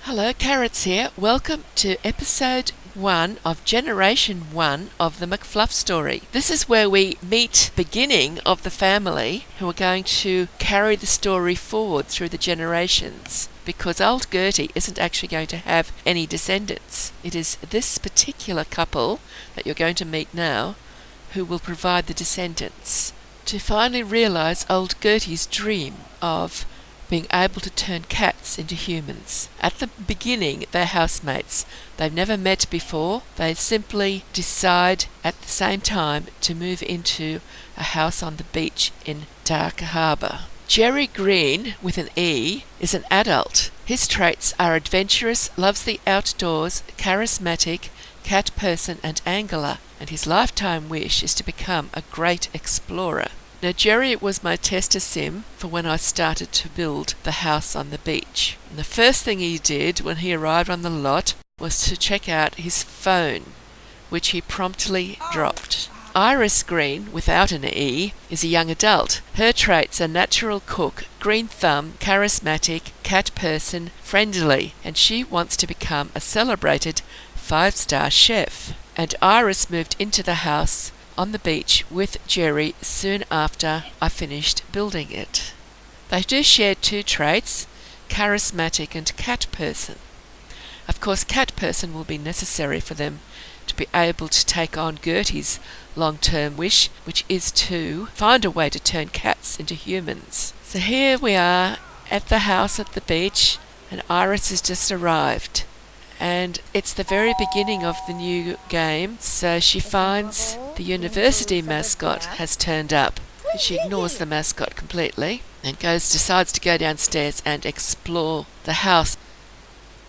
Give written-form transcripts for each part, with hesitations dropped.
Hello, Carrots here. Welcome to episode 1 of Generation 1 of the McFluff Story. This is where we meet the beginning of the family who are going to carry the story forward through the generations, because Old Gertie isn't actually going to have any descendants. It is this particular couple that you're going to meet now who will provide the descendants to finally realise Old Gertie's dream of being able to turn cats into humans. At the beginning, they're housemates. They've never met before. They simply decide at the same time to move into a house on the beach in Dark Harbour. Jerry Green, with an E, is an adult. His traits are adventurous, loves the outdoors, charismatic, cat person and angler, and his lifetime wish is to become a great explorer. Now, Jerry was my tester sim for when I started to build the house on the beach. And the first thing he did when he arrived on the lot was to check out his phone, which he promptly dropped. Iris Green, without an E, is a young adult. Her traits are natural cook, green thumb, charismatic, cat person, friendly, and she wants to become a celebrated 5-star chef. And Iris moved into the house on the beach with Jerry soon after I finished building it. They do share 2 traits, charismatic and cat person. Of course, cat person will be necessary for them to be able to take on Gertie's long-term wish, which is to find a way to turn cats into humans. So here we are at the house at the beach, and Iris has just arrived. And it's the very beginning of the new game, so she finds the university mascot has turned up. She ignores the mascot completely and decides to go downstairs and explore the house.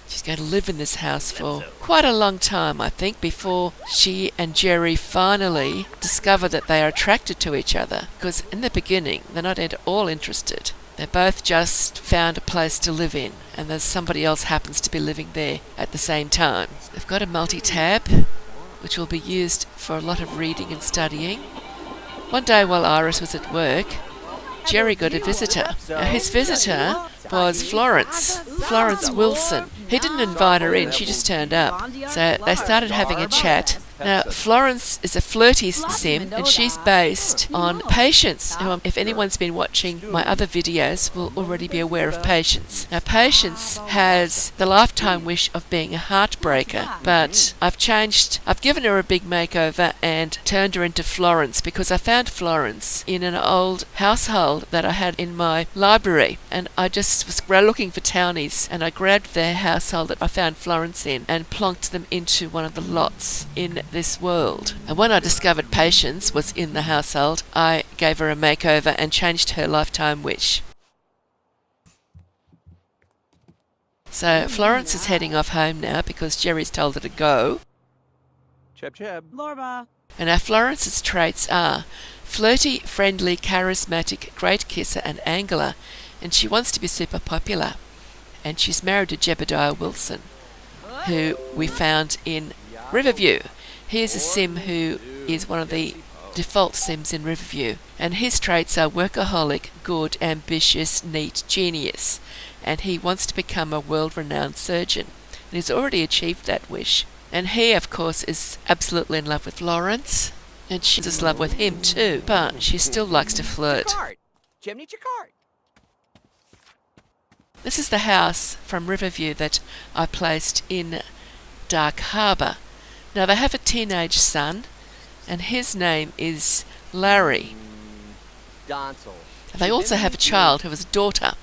She's going to live in this house for quite a long time, I think, before she and Jerry finally discover that they are attracted to each other, because in the beginning they're not at all interested. They both just found a place to live in, and there's somebody else happens to be living there at the same time. They've got a multi-tab, which will be used for a lot of reading and studying. One day while Iris was at work, Jerry got a visitor. Now, his visitor was Florence Wilson. He didn't invite her in, she just turned up. So they started having a chat. Now, Florence is a flirty sim, and she's based on Patience, who, if anyone's been watching my other videos, will already be aware of Patience. Now, Patience has the lifetime wish of being a heartbreaker, but I've given her a big makeover and turned her into Florence, because I found Florence in an old household that I had in my library, and I just was looking for townies, and I grabbed their household that I found Florence in and plonked them into one of the lots in this world. And when I discovered Patience was in the household, I gave her a makeover and changed her lifetime wish. So Florence is heading off home now because Jerry's told her to go. Cheb cheb. Lorba. And our Florence's traits are flirty, friendly, charismatic, great kisser and angler, and she wants to be super popular. And she's married to Jebediah Wilson, who we found in Riverview. He is a sim who is one of the default sims in Riverview, and his traits are workaholic, good, ambitious, neat, genius, and he wants to become a world-renowned surgeon, and he's already achieved that wish. And he, of course, is absolutely in love with Florence, and she's in love with him too, but she still likes to flirt. This is the house from Riverview that I placed in Dark Harbour. Now, they have a teenage son, and his name is Larry. They also have a child who is a daughter.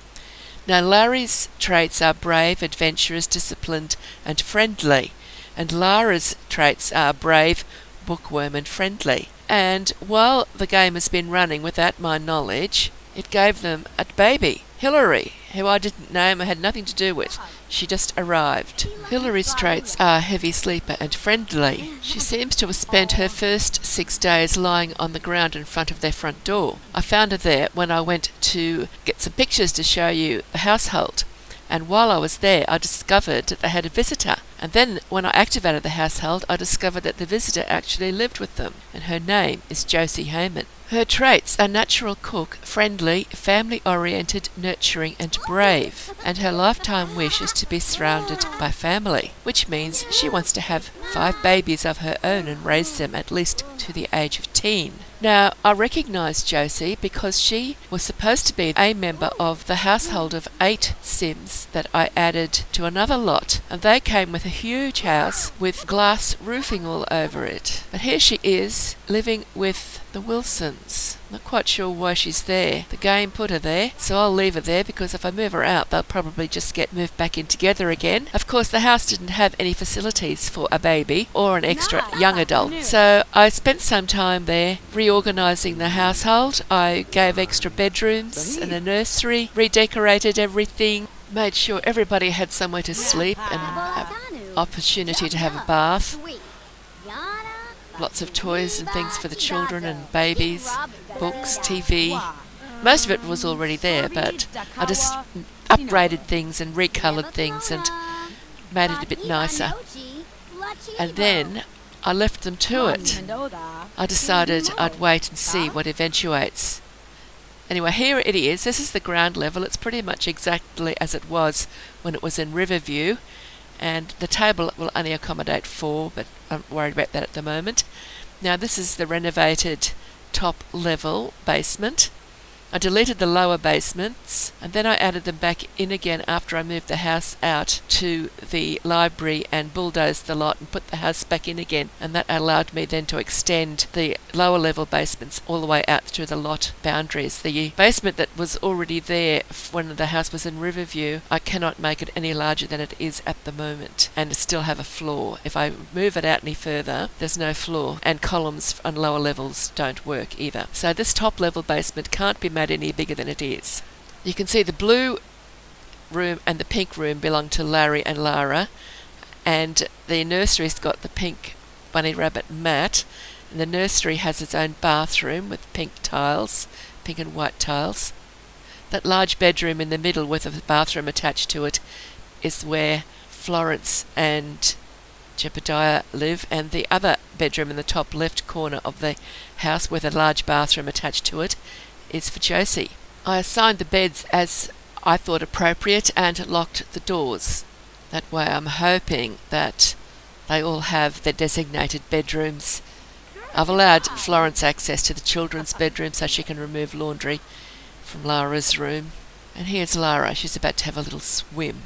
Now, Larry's traits are brave, adventurous, disciplined, and friendly, and Lara's traits are brave, bookworm, and friendly. And while the game has been running without my knowledge, it gave them a baby, Hillary, who I didn't name and had nothing to do with. She just arrived. Hillary's traits are heavy sleeper and friendly. She seems to have spent her first 6 days lying on the ground in front of their front door. I found her there when I went to get some pictures to show you the household. And while I was there, I discovered that they had a visitor. And then when I activated the household, I discovered that the visitor actually lived with them. And her name is Josie Heyman. Her traits are natural cook, friendly, family-oriented, nurturing and brave, and her lifetime wish is to be surrounded by family, which means she wants to have 5 babies of her own and raise them at least to the age of teen. Now, I recognise Josie because she was supposed to be a member of the household of 8 Sims that I added to another lot, and they came with a huge house with glass roofing all over it. But here she is, living with the Wilsons. Not quite sure why she's there. The game put her there, so I'll leave her there because if I move her out, they'll probably just get moved back in together again. Of course, the house didn't have any facilities for a baby or an extra young adult, so I spent some time there reorganising the household. I gave extra bedrooms and a nursery, redecorated everything, made sure everybody had somewhere to sleep and have opportunity to have a bath. Lots of toys and things for the children and babies, books, TV. Most of it was already there, but I just upgraded things and recoloured things and made it a bit nicer. And then I left them to it. I decided I'd wait and see what eventuates. Anyway, here it is. This is the ground level. It's pretty much exactly as it was when it was in Riverview. And the table will only accommodate 4, but I'm not worried about that at the moment. Now this is the renovated top level basement. I deleted the lower basements and then I added them back in again after I moved the house out to the library and bulldozed the lot and put the house back in again, and that allowed me then to extend the lower level basements all the way out through the lot boundaries. The basement that was already there when the house was in Riverview, I cannot make it any larger than it is at the moment and still have a floor. If I move it out any further, there's no floor, and columns on lower levels don't work either. So this top level basement can't be made any bigger than it is. You can see the blue room and the pink room belong to Larry and Lara, and the nursery's got the pink bunny rabbit mat, and the nursery has its own bathroom with pink tiles, pink and white tiles. That large bedroom in the middle with a bathroom attached to it is where Florence and Jebediah live, and the other bedroom in the top left corner of the house with a large bathroom attached to it is for Josie. I assigned the beds as I thought appropriate and locked the doors. That way I'm hoping that they all have their designated bedrooms. I've allowed Florence access to the children's bedroom so she can remove laundry from Lara's room. And here's Lara. She's about to have a little swim.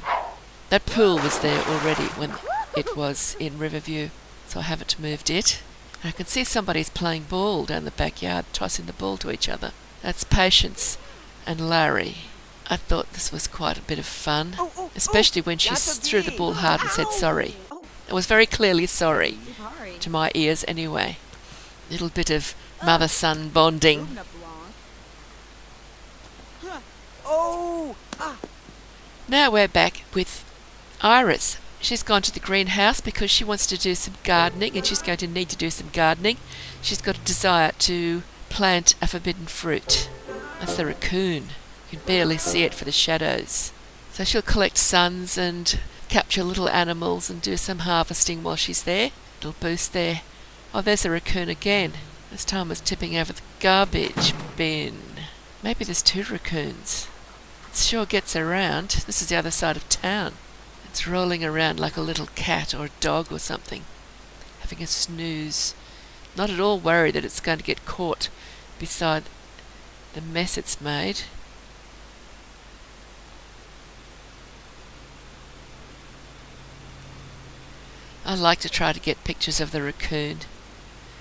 That pool was there already when it was in Riverview, so I haven't moved it. And I can see somebody's playing ball down the backyard, tossing the ball to each other. That's Patience and Larry. I thought this was quite a bit of fun, especially when she threw the ball hard and said sorry. It was very clearly sorry, to my ears anyway. A little bit of mother-son bonding. Now we're back with Iris. She's gone to the greenhouse because she wants to do some gardening, and she's going to need to do some gardening. She's got a desire to plant a forbidden fruit. That's the raccoon. You can barely see it for the shadows. So she'll collect suns and capture little animals and do some harvesting while she's there. Little boost there. Oh, there's the raccoon again. This time it's tipping over the garbage bin. Maybe there's 2 raccoons. It sure gets around. This is the other side of town. It's rolling around like a little cat or a dog or something, having a snooze. Not at all worried that it's going to get caught beside the mess it's made. I like to try to get pictures of the raccoon.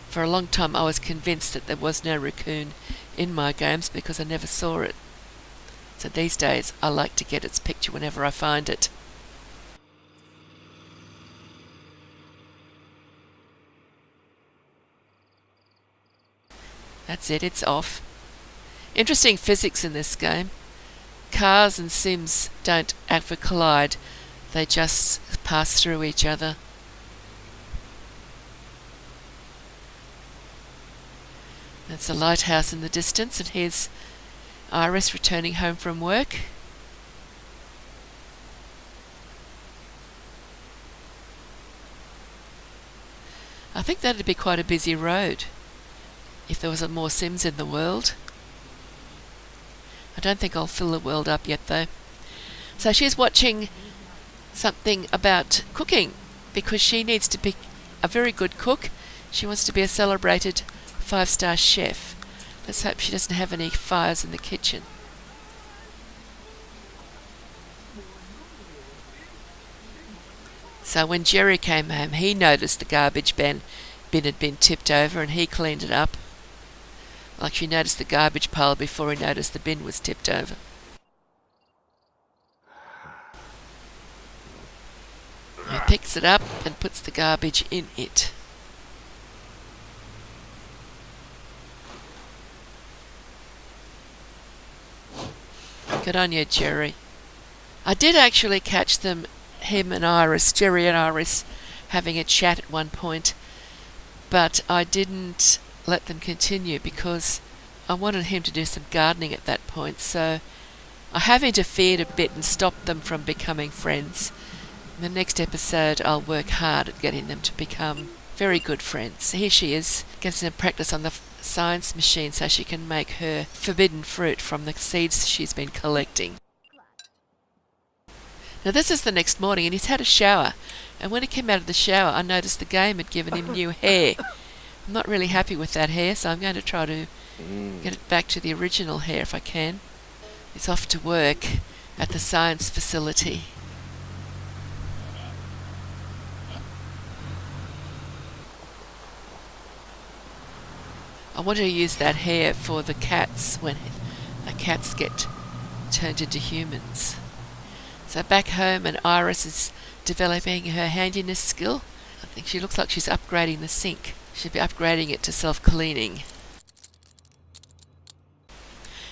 For a long time I was convinced that there was no raccoon in my games because I never saw it. So these days I like to get its picture whenever I find it. That's it, it's off. Interesting physics in this game. Cars and Sims don't ever collide, they just pass through each other. That's a lighthouse in the distance, and here's Iris returning home from work. I think that'd be quite a busy road. if there was more Sims in the world. I don't think I'll fill the world up yet though. So she's watching something about cooking because she needs to be a very good cook. She wants to be a celebrated 5-star chef. Let's hope she doesn't have any fires in the kitchen. So when Jerry came home, he noticed the garbage bin had been tipped over and he cleaned it up. Like she noticed the garbage pile before he noticed the bin was tipped over. He picks it up and puts the garbage in it. Good on you, Jerry. I did actually catch them, him and Iris, Jerry and Iris, having a chat at one point, but I didn't let them continue because I wanted him to do some gardening at that point, so I have interfered a bit and stopped them from becoming friends. In the next episode I'll work hard at getting them to become very good friends. Here she is, getting some practice on the science machine so she can make her forbidden fruit from the seeds she's been collecting. Now this is the next morning and he's had a shower, and when he came out of the shower I noticed the game had given him new hair. I'm not really happy with that hair, so I'm going to try to get it back to the original hair if I can. He's off to work at the science facility. I wanted to use that hair for the cats when the cats get turned into humans. So back home, and Iris is developing her handiness skill. I think she looks like she's upgrading the sink. She'll be upgrading it to self-cleaning.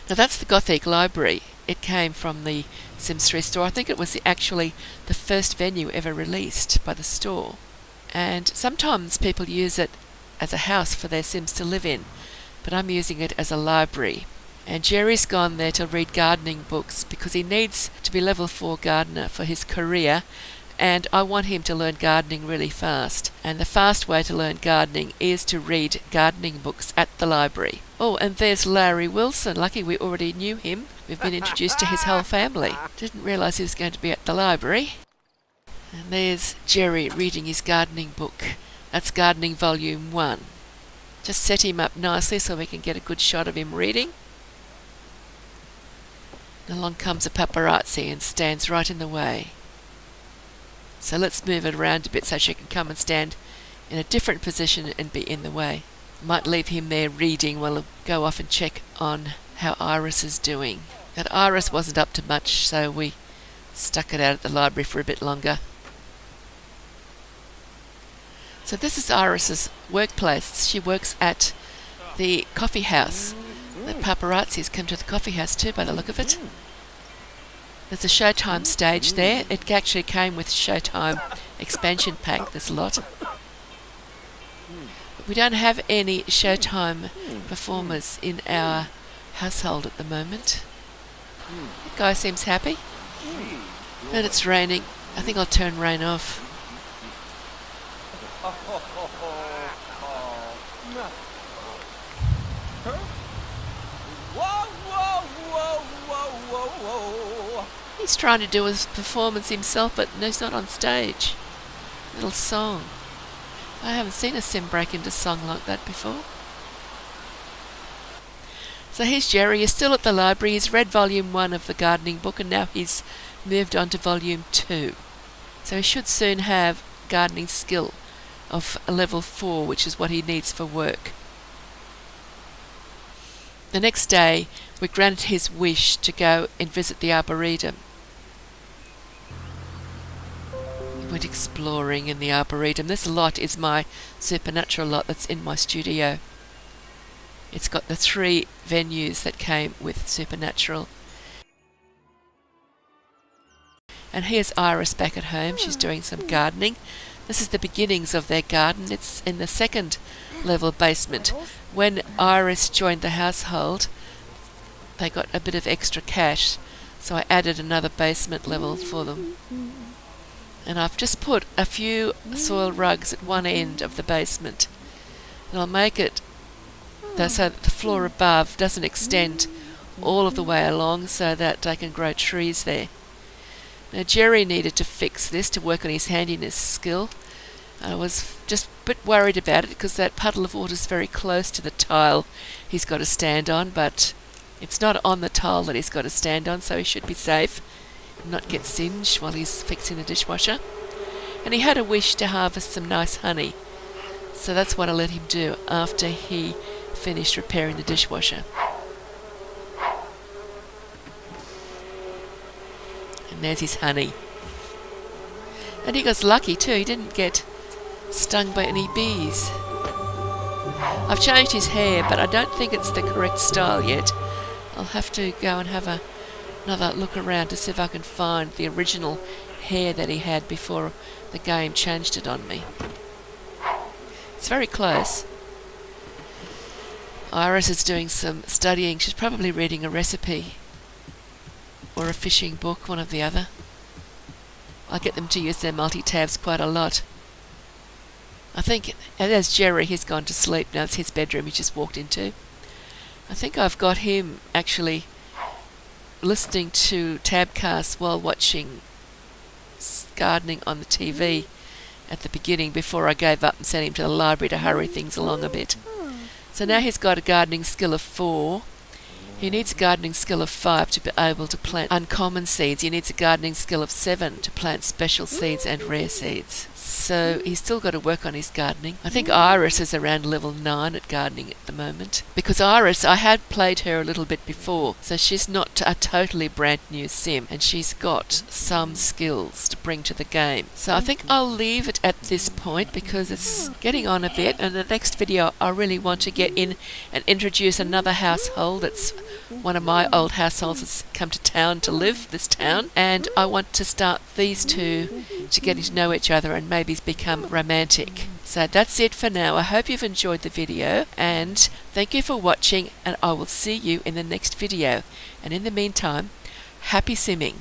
Now that's the Gothic Library. It came from the Sims 3 store. I think it was actually the first venue ever released by the store. And sometimes people use it as a house for their Sims to live in, but I'm using it as a library. And Jerry's gone there to read gardening books because he needs to be level 4 gardener for his career, and I want him to learn gardening really fast. And the fast way to learn gardening is to read gardening books at the library. Oh, and there's Larry Wilson. Lucky we already knew him. We've been introduced to his whole family. Didn't realise he was going to be at the library. And there's Jerry reading his gardening book. That's Gardening Volume 1. Just set him up nicely so we can get a good shot of him reading. Along comes a paparazzi and stands right in the way. So let's move it around a bit so she can come and stand in a different position and be in the way. Might leave him there reading while I'll go off and check on how Iris is doing. But Iris wasn't up to much, so we stuck it out at the library for a bit longer. So this is Iris's workplace. She works at the coffee house. The paparazzis come to the coffee house too, by the look of it. There's a Showtime stage there. It actually came with Showtime expansion pack, this lot. But we don't have any Showtime performers in our household at the moment. That guy seems happy. But it's raining. I think I'll turn rain off. He's trying to do his performance himself, but he's not on stage. Little song. I haven't seen a sim break into song like that before. So here's Jerry. He's still at the library. He's read Volume 1 of the gardening book, and now he's moved on to Volume 2. So he should soon have gardening skill of a level 4, which is what he needs for work. The next day, we granted his wish to go and visit the Arboretum. We went exploring in the Arboretum. This lot is my supernatural lot that's in my studio. It's got the 3 venues that came with supernatural. And here's Iris back at home. She's doing some gardening. This is the beginnings of their garden. It's in the 2nd level basement. When Iris joined the household, they got a bit of extra cash, so I added another basement level for them. And I've just put a few soil rugs at one end of the basement. And I'll make it so that the floor above doesn't extend all of the way along so that they can grow trees there. Now Jerry needed to fix this to work on his handiness skill. I was just a bit worried about it because that puddle of water is very close to the tile he's got to stand on, but it's not on the tile that he's got to stand on, so he should be safe and not get singed while he's fixing the dishwasher. And he had a wish to harvest some nice honey, so that's what I let him do after he finished repairing the dishwasher. And there's his honey. And he got lucky too, he didn't get stung by any bees. I've changed his hair, but I don't think it's the correct style yet. I'll have to go and have another look around to see if I can find the original hair that he had before the game changed it on me. It's very close. Iris is doing some studying. She's probably reading a recipe or a fishing book, one or the other. I get them to use their multi-tabs quite a lot. I think, as Jerry, he's gone to sleep now. It's his bedroom he just walked into. I think I've got him actually listening to tabcasts while watching gardening on the TV at the beginning before I gave up and sent him to the library to hurry things along a bit. So now he's got a gardening skill of 4. He needs a gardening skill of 5 to be able to plant uncommon seeds. He needs a gardening skill of 7 to plant special seeds and rare seeds. So he's still got to work on his gardening. I think Iris is around level 9 at gardening at the moment. Because Iris, I had played her a little bit before, so she's not a totally brand new sim, and she's got some skills to bring to the game. So I think I'll leave it at this point because it's getting on a bit, and the next video I really want to get in and introduce another household. It's one of my old households that's come to town to live, this town, and I want to start these two to getting to know each other and maybe become romantic. So that's it for now. I hope you've enjoyed the video, and thank you for watching, and I will see you in the next video. And in the meantime, happy simming.